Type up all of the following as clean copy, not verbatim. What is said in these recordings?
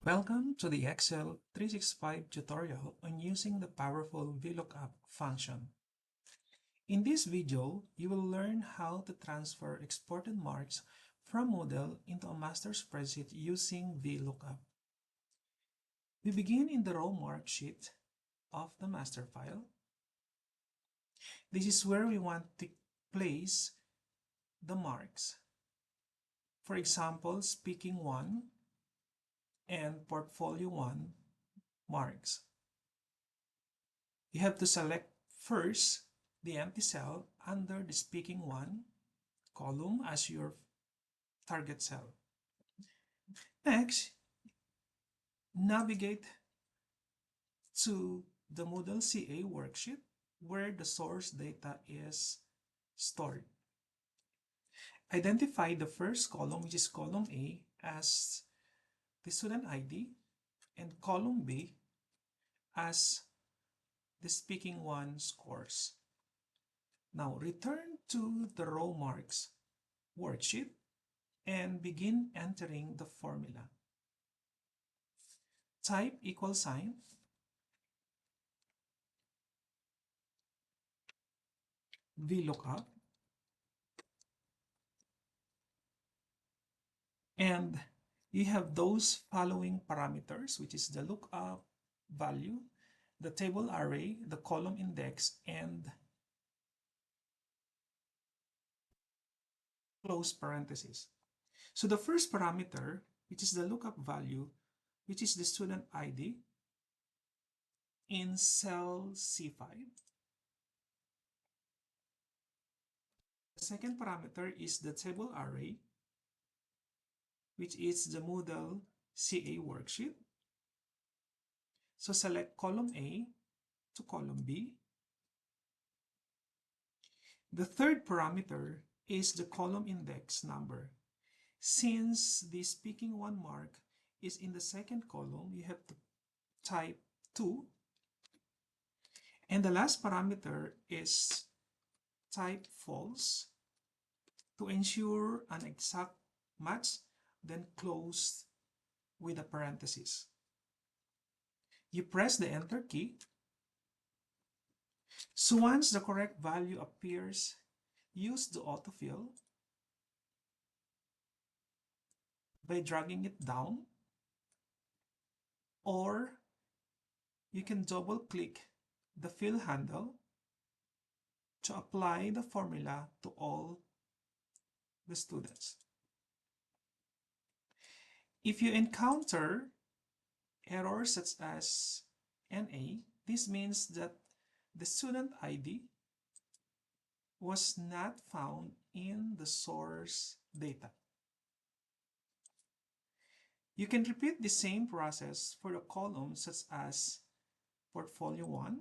Welcome to the Excel 365 tutorial on using the powerful Vlookup function. In this video, you will learn how to transfer exported marks from Moodle into a master spreadsheet using Vlookup. We begin in the raw mark sheet of the master file. This is where we want to place the marks. For example, Speaking 1 and Portfolio 1 marks. You have to select first the empty cell under the Speaking 1 column as your target cell. Next, navigate to the Moodle CA worksheet where the source data is stored. Identify the first column, which is column A, as the student ID, and column B as the Speaking 1 scores. Now return to the raw marks worksheet and begin entering the formula. Type equal sign, Vlookup, and you have those following parameters, which is the lookup value, the table array, the column index, and close parentheses. So the first parameter, which is the lookup value, which is the student ID in cell C5. The second parameter is the table array, which is the Moodle CA worksheet. So select column A to column B. The third parameter is the column index number. Since the Speaking 1 mark is in the second column, you have to type 2. And the last parameter is type false to ensure an exact match, then close with a parenthesis. You press the enter key. So once the correct value appears, use the autofill by dragging it down, or you can double click the fill handle to apply the formula to all the students. If you encounter errors such as NA, this means that the student ID was not found in the source data. You can repeat the same process for the columns such as Portfolio 1.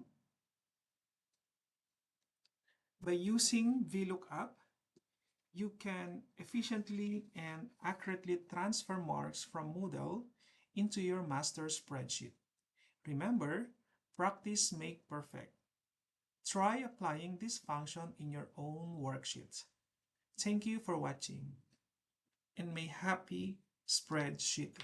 By using Vlookup, you can efficiently and accurately transfer marks from Moodle into your master spreadsheet. Remember, practice makes perfect. Try applying this function in your own worksheets. Thank you for watching, and may happy spreadsheet.